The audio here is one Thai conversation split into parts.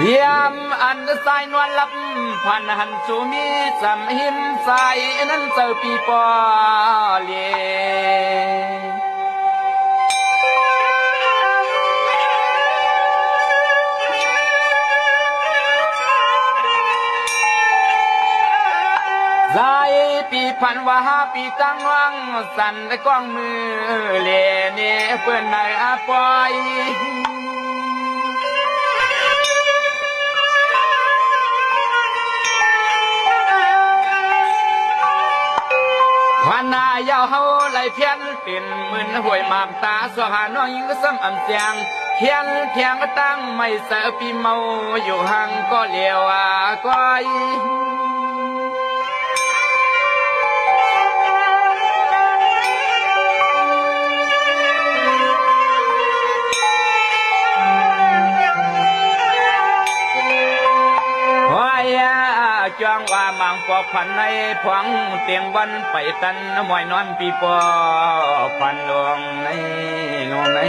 ยามอันสายนวลลับพันหันสูมีสำหิมสายนั้นเจอปีปอเลีสายปีพันว่าปีตั้งวังสั่นและก้องมือเลียเนเพื่อนนายอาปอยพันนายาวเฮาไหลเพียนเป็นมืนห่วยมามตาสวหาน้องยิงก็ซ้ำอ่ำเสียงเทียนเทียงก็ตั้งไม่เสือปีเมาอยู่ห่างก็เลี้ยวก้อยจองว่ามังปอกพันในพวงเตียงวันไปตันมวยนอนปีปอพันลวงในลวงใน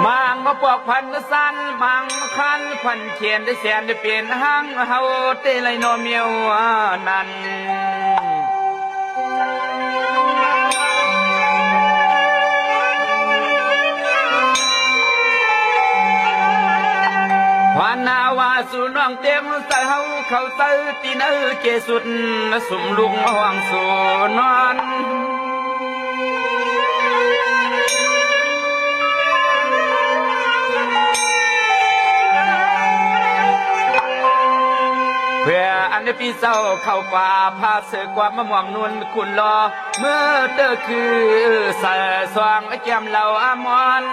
มังปอกพันสั้นมังคันพันเขียนได้เสียนได้เปลี่ยนห้างเฮาเตไลโนเมียวนั่นวานาวาสุน้องเต็มใส่เฮาเขาใส่ตีนเกสุดสุ่มลุงห่วงสูนอนเพื่ออันปีเศร้าเข้าป่าพาเสือกว่ามาม่วงนุ่นคุณรอเมื่อเตอคือใส่สว่างแก้มเหล่าอมร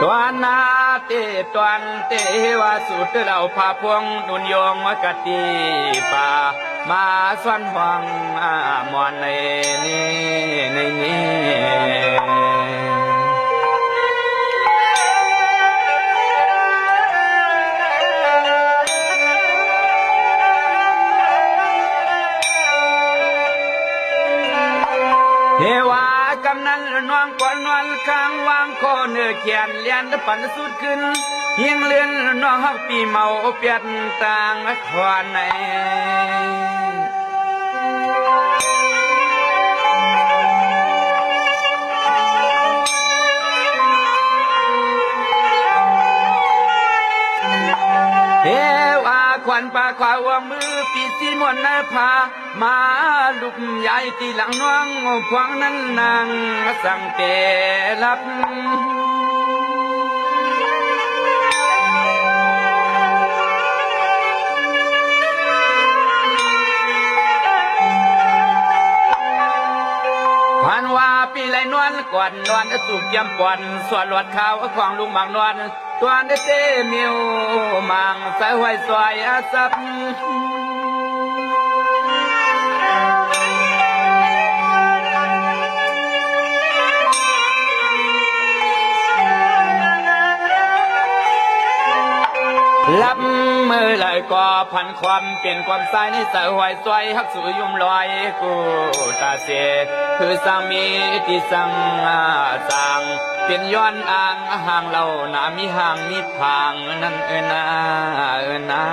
ตัวนาเตตวนเตวาสุดเราพาพวงนุนยงกติป่ามาสวนหวังมอนในนี้เทวากำนันน้องก่อนนอนข้างวางคอเนื้อเขียนเลียนปั่นสุดขึ้นยิงเลียนน้องฮักปีเมาเปียดต่างขวานในเทวาควันป่าขวาวงมือปีสีมวนนภามาลุกใหญ่ตีหลังน้องพวงนั้นนางสั่งเตลับพันว่าปีไรนวลก่อนนอนสุกยำปอนส่วนหลวดข้าวของลุงบางนวลตัวได้เตมิวมังใส่ไว้ซอยอาซับลับมือเลยก็พันความเปลี่ยนความสายในสายหวยสวยฮักสูยุ่มลอยกูตาเสียคือสามีที่สั่งเป็นย้อนอ่างห่างเราหนามีห่างมีพางนั่นนา